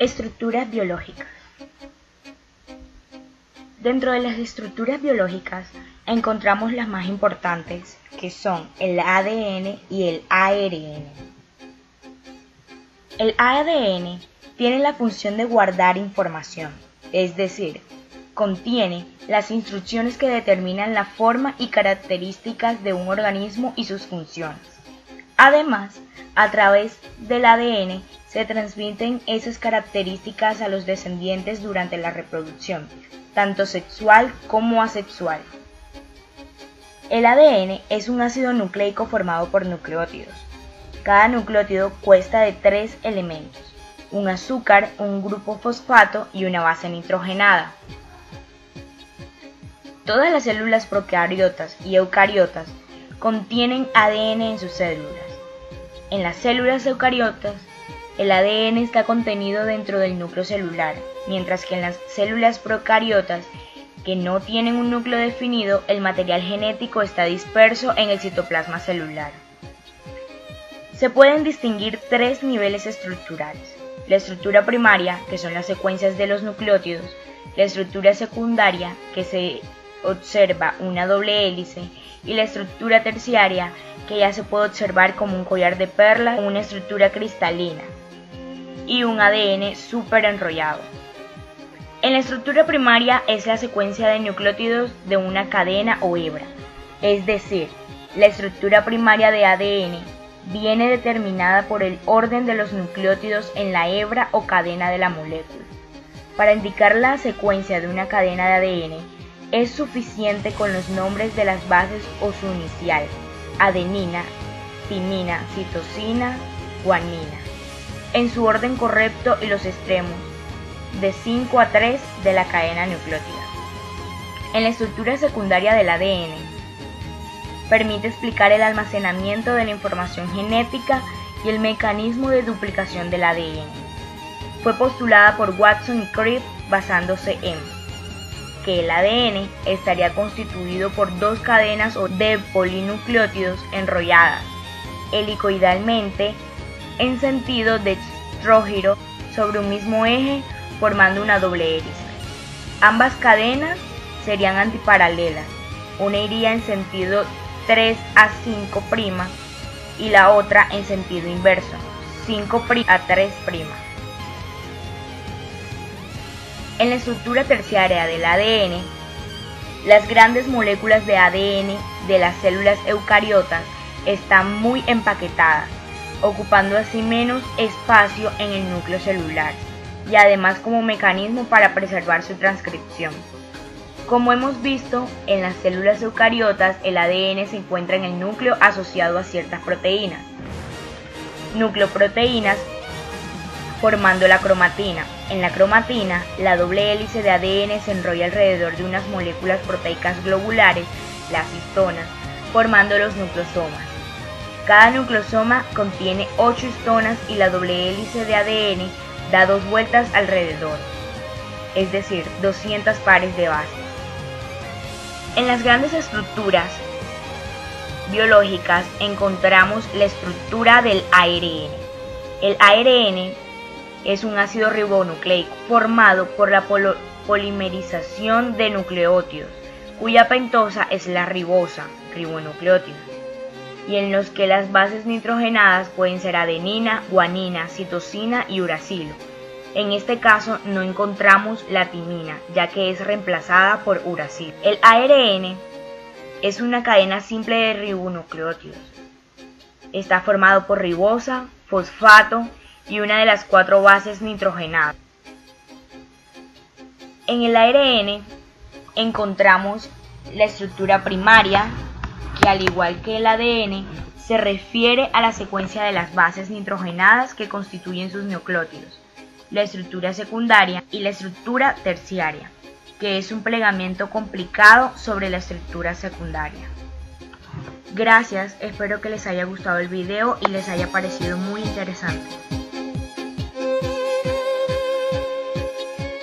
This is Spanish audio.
Estructuras biológicas. Dentro de las estructuras biológicas encontramos las más importantes, que son el ADN y el ARN. El ADN tiene la función de guardar información, es decir, contiene las instrucciones que determinan la forma y características de un organismo y sus funciones. Además, a través del ADN se transmiten esas características a los descendientes durante la reproducción, tanto sexual como asexual. El ADN es un ácido nucleico formado por nucleótidos. Cada nucleótido consta de 3 elementos: un azúcar, un grupo fosfato y una base nitrogenada. Todas las células procariotas y eucariotas contienen ADN en sus células. En las células eucariotas, el ADN está contenido dentro del núcleo celular, mientras que en las células procariotas, que no tienen un núcleo definido, el material genético está disperso en el citoplasma celular. Se pueden distinguir 3 niveles estructurales: la estructura primaria, que son las secuencias de los nucleótidos; la estructura secundaria, que se observa una doble hélice; y la estructura terciaria, que ya se puede observar como un collar de perlas con una estructura cristalina y un ADN súper enrollado. En la estructura primaria es la secuencia de nucleótidos de una cadena o hebra, es decir, la estructura primaria de ADN viene determinada por el orden de los nucleótidos en la hebra o cadena de la molécula. Para indicar la secuencia de una cadena de ADN, es suficiente con los nombres de las bases o su inicial: adenina, timina, citosina, guanina, en su orden correcto y los extremos, de 5 a 3 de la cadena nucleótida. En la estructura secundaria del ADN, permite explicar el almacenamiento de la información genética y el mecanismo de duplicación del ADN. Fue postulada por Watson y Crick basándose en que el ADN estaría constituido por 2 cadenas de polinucleótidos enrolladas helicoidalmente en sentido dextrógiro sobre un mismo eje, formando una doble hélice. Ambas cadenas serían antiparalelas, una iría en sentido 3 a 5' y la otra en sentido inverso, 5' a 3'. En la estructura terciaria del ADN, las grandes moléculas de ADN de las células eucariotas están muy empaquetadas, ocupando así menos espacio en el núcleo celular y además como mecanismo para preservar su transcripción. Como hemos visto, en las células eucariotas el ADN se encuentra en el núcleo asociado a ciertas proteínas, nucleoproteínas, formando la cromatina. En la cromatina, la doble hélice de ADN se enrolla alrededor de unas moléculas proteicas globulares, las histonas, formando los nucleosomas. Cada nucleosoma contiene 8 histonas y la doble hélice de ADN da 2 vueltas alrededor, es decir, 200 pares de bases. En las grandes estructuras biológicas encontramos la estructura del ARN. El ARN es un ácido ribonucleico formado por la polimerización de nucleótidos, cuya pentosa es la ribosa, ribonucleótidos, y en los que las bases nitrogenadas pueden ser adenina, guanina, citosina y uracilo. En este caso no encontramos la timina, ya que es reemplazada por uracilo. El ARN es una cadena simple de ribonucleótidos. Está formado por ribosa, fosfato y una de las 4 bases nitrogenadas. En el ARN encontramos la estructura primaria, que al igual que el ADN se refiere a la secuencia de las bases nitrogenadas que constituyen sus nucleótidos, la estructura secundaria y la estructura terciaria, que es un plegamiento complicado sobre la estructura secundaria. Gracias, espero que les haya gustado el video y les haya parecido muy interesante.